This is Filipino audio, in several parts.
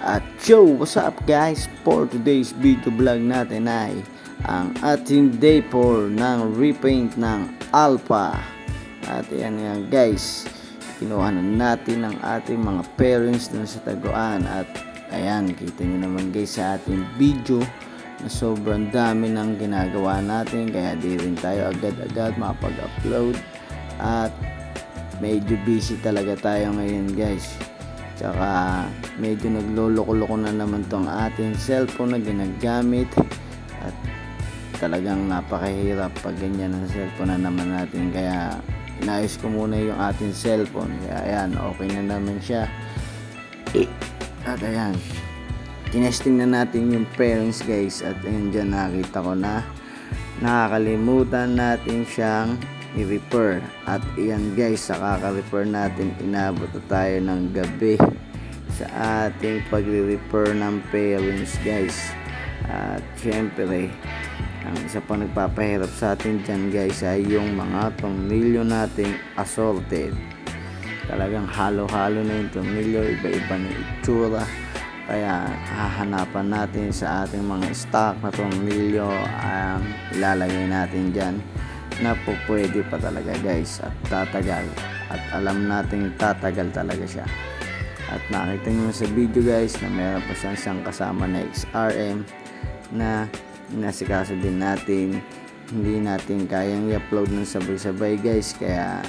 At yo, what's up guys? For today's video vlog natin ay ang ating day 4 ng repaint ng Alpha. At yan nga guys, kinuha na natin ang ating mga parents dun sa taguan. At ayan, kita nyo naman guys sa ating video na sobrang dami ng ginagawa natin, kaya di rin tayo agad-agad makapag-upload. At medyo busy talaga tayo ngayon guys. Tsaka medyo nagloloko-loko na naman tong ating cellphone na ginagamit. At talagang napakahirap pag ganyan ang cellphone na naman natin. Kaya inayos ko muna yung ating cellphone. Kaya ayan, okay na naman siya. At ayan, tinesting na natin yung pairings guys. At ayan dyan nakita ko na nakakalimutan natin siyang i-repair. At iyan guys, sa kaka-repair natin, inabot na tayo ng gabi sa ating pagre-repair ng pairings guys. At syempre, ang isa pa nagpapahirap sa atin dyan guys ay yung mga tornilyo nating assorted. Talagang halo-halo na yung tornilyo, iba-iba na itsura. Kaya hahanapan natin sa ating mga stock na tornilyo ang ilalagay natin dyan na po pwede pa talaga guys at tatagal, at alam natin tatagal talaga siya. At nakita nyo sa video guys na meron pa siyang kasama na XRM na inasikaso din natin. Hindi natin kayang i-upload ng sabay-sabay guys, kaya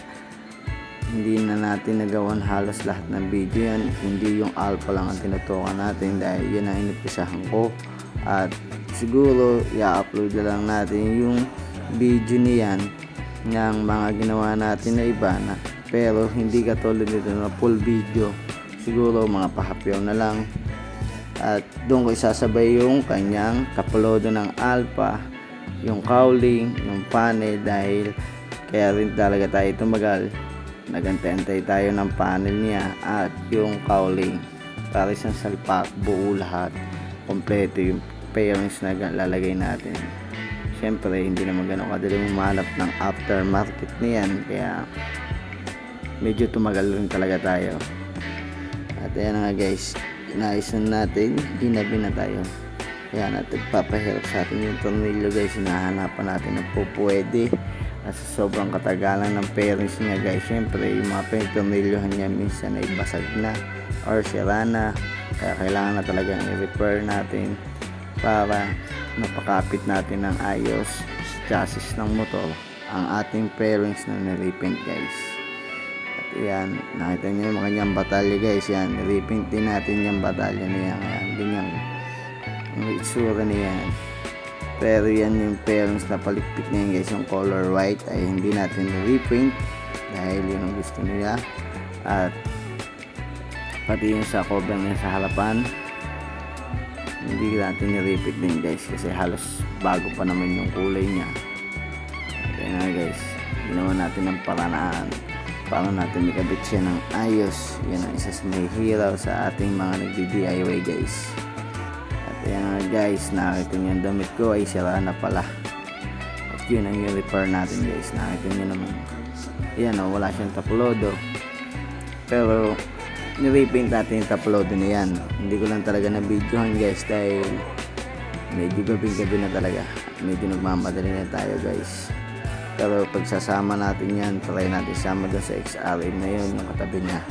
hindi na natin nagawan halos lahat ng video yan. Hindi yung Alpha lang ang tinutukan natin dahil yun ang inipisahan ko. At siguro i-upload na lang natin yung video niyan ng mga ginawa natin na iba na, pero hindi katulad nito na full video. Siguro mga pahapyaw na lang. At doon ko isasabay yung kanyang kapalodo ng Alpha, yung cowling, yung panel, dahil kaya rin talaga tayo tumagal. Nagantay-antay tayo ng panel niya at yung cowling para isang salpak, buo lahat, kompleto yung pairings na lalagay natin. Siyempre, hindi naman ganun kadali humanap ng aftermarket niyan, kaya medyo tumagal rin talaga tayo. At ayan nga guys, inayos na natin, ginabi na tayo. Kaya natin papahirap sa atin yung tornilyo guys, hinahanapan natin na po pwede. At sa sobrang katagalan ng pairings niya guys, siyempre yung mga tornilyohan niya minsan ay basag na or sira na, kaya kailangan na talagang i-repair natin para napakapit natin ng ayos sa chassis ng motor ang ating pairings na nilipaint guys. At yan, nakita nyo yung kanyang batalya guys, yan, nilipaint din natin yung batalya niya. Ayan, ganyan ang itsura niya. Pero yan yung pairings na palikpik na yan guys, yung color white ay hindi natin nilipaint dahil yun ang gusto niya. At pati yung sa cover niya sa harapan, hindi natin ni-repeat din guys kasi halos bago pa naman yung kulay niya. Kaya na guys, ginawa natin ng paranaan para natin makabit siya ng ayos. Yan ang isa sa may hiraw sa ating mga nagdi-DIY guys. At yan nga guys, nakita nyo yung damit ko ay sira na pala. At yun ang i-repair natin guys. Nakita nyo naman, yan o, wala siyang taplodo, pero ni-repaint natin yung taplodo na yan. Hindi ko lang talaga na videohan guys dahil medyo gabi-gabi na talaga, medyo nagmamadali na tayo guys. Pero pagsasama natin yan, try natin sama doon sa XRM na yun, yung katabi niya,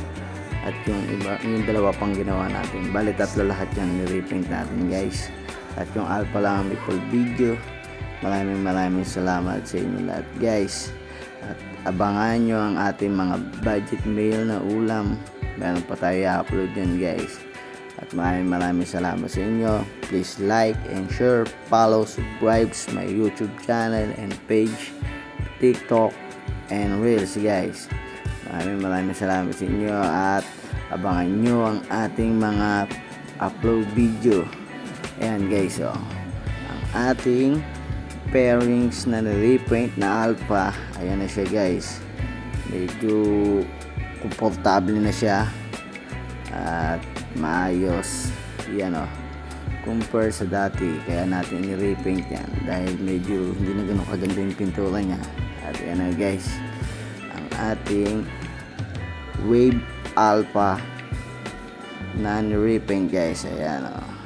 at yung iba, yung dalawa pang ginawa natin. Bali tatlo lahat yan ni-repaint natin guys. At yung Alpha lang ang may full video. Maraming salamat sa inyo lahat guys. At abangan nyo ang ating mga budget meal na ulam. Meron pa tayo i-upload yan guys. At maraming salamat sa inyo. Please like and share, follow, subscribe my YouTube channel and page, TikTok and Reels guys. Maraming salamat sa inyo at abangan nyo ang ating mga upload video. Ayan guys, oh, ang ating pairings na repaint na Alpha. Ayan na siya guys, medyo komportable na siya at maayos yan o, compare sa dati. Kaya natin i-repaint yan dahil medyo hindi na ganun kaganda yung pintura niya. At yan na guys, ang ating Wave Alpha na ni-repaint guys. Ayan o.